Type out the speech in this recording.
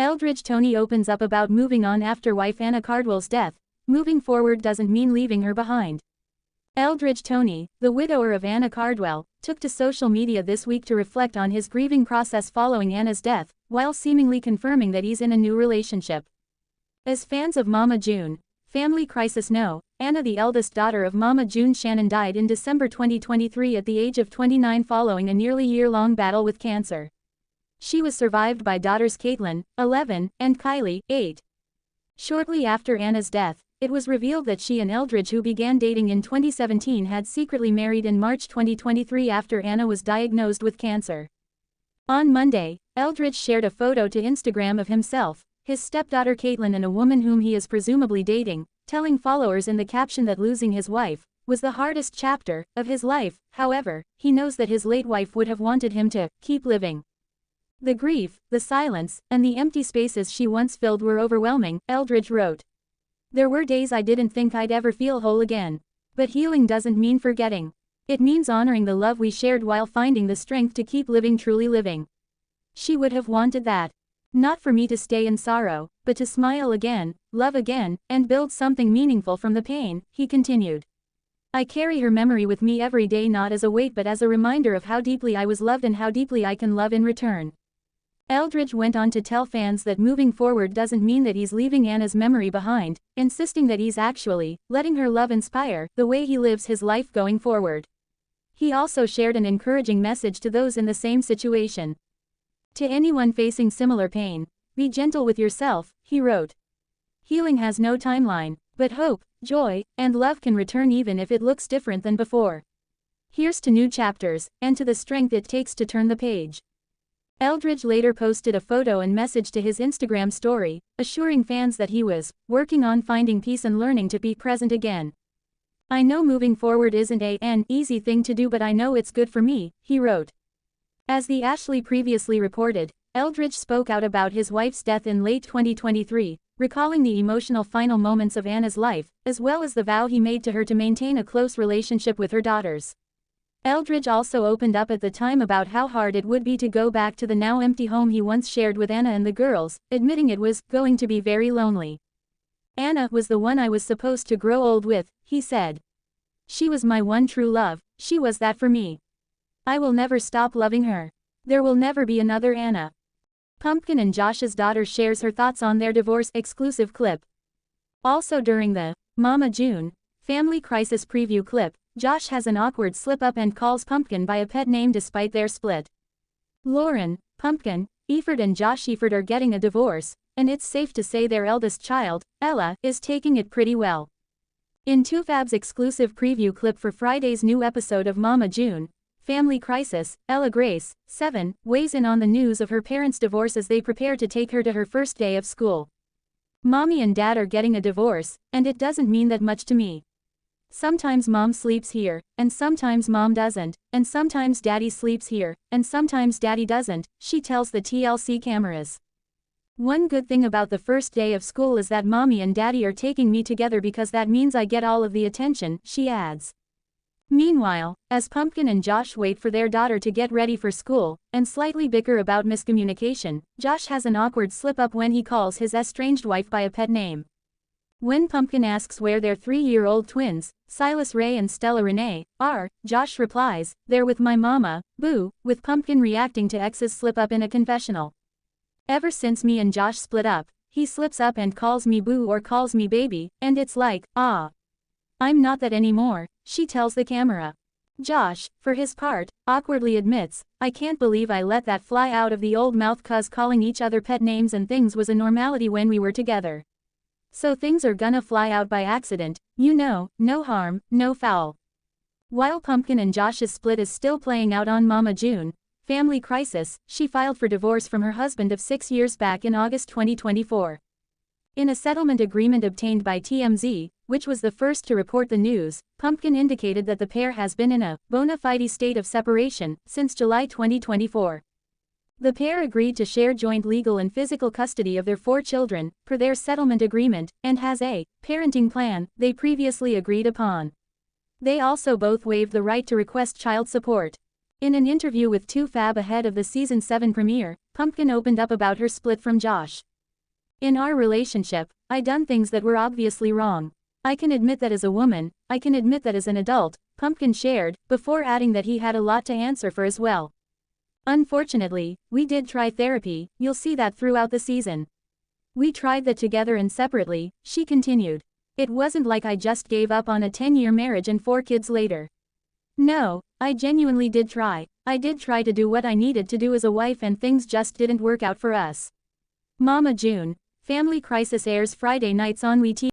Eldridge Toney opens up about moving on after wife Anna Cardwell's death. Moving forward doesn't mean leaving her behind. Eldridge Toney, the widower of Anna Cardwell, took to social media this week to reflect on his grieving process following Anna's death, while seemingly confirming that he's in a new relationship. As fans of Mama June, Family Crisis know, Anna, the eldest daughter of Mama June Shannon, died in December 2023 at the age of 29 following a nearly year-long battle with cancer. She was survived by daughters Kaitlyn, 11, and Kylee, 8. Shortly after Anna's death, it was revealed that she and Eldridge, who began dating in 2017, had secretly married in March 2023 after Anna was diagnosed with cancer. On Monday, Eldridge shared a photo to Instagram of himself, his stepdaughter Kaitlyn, and a woman whom he is presumably dating, telling followers in the caption that losing his wife was the hardest chapter of his life. However, he knows that his late wife would have wanted him to keep living. The grief, the silence, and the empty spaces she once filled were overwhelming, Eldridge wrote. There were days I didn't think I'd ever feel whole again. But healing doesn't mean forgetting. It means honoring the love we shared while finding the strength to keep living, truly living. She would have wanted that. Not for me to stay in sorrow, but to smile again, love again, and build something meaningful from the pain, he continued. I carry her memory with me every day, not as a weight but as a reminder of how deeply I was loved and how deeply I can love in return. Eldridge went on to tell fans that moving forward doesn't mean that he's leaving Anna's memory behind, insisting that he's actually letting her love inspire the way he lives his life going forward. He also shared an encouraging message to those in the same situation. To anyone facing similar pain, be gentle with yourself, he wrote. Healing has no timeline, but hope, joy, and love can return even if it looks different than before. Here's to new chapters, and to the strength it takes to turn the page. Eldridge later posted a photo and message to his Instagram story, assuring fans that he was working on finding peace and learning to be present again. I know moving forward isn't an easy thing to do, but I know it's good for me, he wrote. As the Ashley previously reported, Eldridge spoke out about his wife's death in late 2023, recalling the emotional final moments of Anna's life, as well as the vow he made to her to maintain a close relationship with her daughters. Eldridge also opened up at the time about how hard it would be to go back to the now empty home he once shared with Anna and the girls, admitting it was going to be very lonely. Anna was the one I was supposed to grow old with, he said. She was my one true love, she was that for me. I will never stop loving her. There will never be another Anna. Pumpkin and Josh's daughter shares her thoughts on their divorce, exclusive clip. Also during the Mama June Family Crisis preview clip, Josh has an awkward slip-up and calls Pumpkin by a pet name despite their split. Lauren, Pumpkin, Eford and Josh Eford are getting a divorce, and it's safe to say their eldest child, Ella, is taking it pretty well. In 2Fab's exclusive preview clip for Friday's new episode of Mama June Family Crisis, Ella Grace, 7, weighs in on the news of her parents' divorce as they prepare to take her to her first day of school. Mommy and Dad are getting a divorce, and it doesn't mean that much to me. Sometimes Mom sleeps here, and sometimes Mom doesn't, and sometimes Daddy sleeps here, and sometimes Daddy doesn't, she tells the TLC cameras. One good thing about the first day of school is that Mommy and Daddy are taking me together because that means I get all of the attention, she adds. Meanwhile, as Pumpkin and Josh wait for their daughter to get ready for school, and slightly bicker about miscommunication, Josh has an awkward slip-up when he calls his estranged wife by a pet name. When Pumpkin asks where their 3-year-old twins, Silas Ray and Stella Renee, are, Josh replies, "They're with my mama, boo," with Pumpkin reacting to ex's slip-up in a confessional. Ever since me and Josh split up, he slips up and calls me boo or calls me baby, and it's like, ah. I'm not that anymore, she tells the camera. Josh, for his part, awkwardly admits, I can't believe I let that fly out of the old mouth, 'cause calling each other pet names and things was a normality when we were together. So things are gonna fly out by accident, you know, no harm, no foul. While Pumpkin and Josh's split is still playing out on Mama June Family Crisis, she filed for divorce from her husband of 6 years back in August 2024. In a settlement agreement obtained by TMZ, which was the first to report the news, Pumpkin indicated that the pair has been in a bona fide state of separation since July 2024. The pair agreed to share joint legal and physical custody of their 4 children, per their settlement agreement, and has a parenting plan they previously agreed upon. They also both waived the right to request child support. In an interview with 2Fab ahead of the Season 7 premiere, Pumpkin opened up about her split from Josh. In our relationship, I done things that were obviously wrong. I can admit that as a woman, I can admit that as an adult, Pumpkin shared, before adding that he had a lot to answer for as well. Unfortunately, we did try therapy, you'll see that throughout the season. We tried that together and separately, she continued. It wasn't like I just gave up on a 10-year marriage and 4 kids later. No, I genuinely did try. I did try to do what I needed to do as a wife and things just didn't work out for us. Mama June. Family Crisis airs Friday nights on WE TV.